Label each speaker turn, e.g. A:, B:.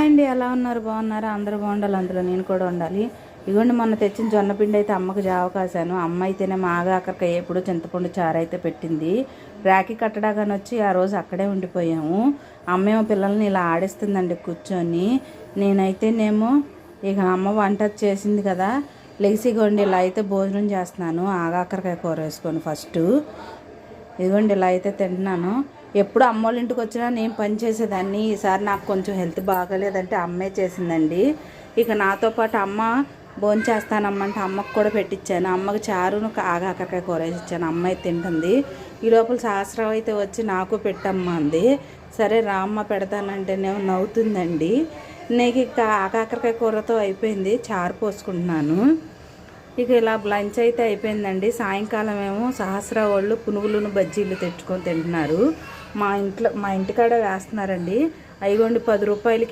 A: Hi అండి, ఎలా ఉన్నారు? బాగున్నారా? అందరూ బాగుండాలి, అందులో నేను కూడా ఉండాలి. ఇదిగోండి, మొన్న తెచ్చిన జొన్నపిండి అయితే అమ్మకు జావ కాశాను. అమ్మ అయితేనే ఆగాకరకాయ ఎప్పుడు చింతపండు చారు అయితే పెట్టింది. రాఖీ కట్టడాగాని వచ్చి ఆ రోజు అక్కడే ఉండిపోయాము. అమ్మేమో పిల్లల్ని ఇలా ఆడిస్తుందండి కూర్చొని. నేనైతేనేమో ఇక అమ్మ వంట చేసింది కదా, లెగిసిగోండి ఇలా అయితే భోజనం చేస్తున్నాను. ఆగాకరకాయ కూర వేసుకొని ఫస్ట్ ఇదిగోండి ఇలా అయితే తింటున్నాను. ఎప్పుడు అమ్మోళ్ళ ఇంటికి వచ్చినా నేను పని చేసేదాన్ని. ఈసారి నాకు కొంచెం హెల్త్ బాగాలేదంటే అమ్మే చేసిందండి. ఇక నాతో పాటు అమ్మ భోంచేస్తానమ్మంటే అమ్మకు కూడా పెట్టించాను. అమ్మకి చారును ఆగాకరకాయ కూర వేసి ఇచ్చాను. అమ్మ అయితే తింటుంది. ఈ లోపల శాస్త్రం అయితే వచ్చి నాకు పెట్టమ్మా అంది. సరే రామ్మ పెడతానంటేనేమో నవ్వుతుందండి. నీకు ఇక ఆగాకరకాయ కూరతో అయిపోయింది, చారు పోసుకుంటున్నాను. ఇక ఇలా లంచ్ అయితే అయిపోయిందండి. సాయంకాలం ఏమో సహస్ర వాళ్ళు పునుగులను బజ్జీలు తెచ్చుకొని తింటున్నారు. మా ఇంటికాడ వేస్తున్నారండి. 5 10 రూపాయలకి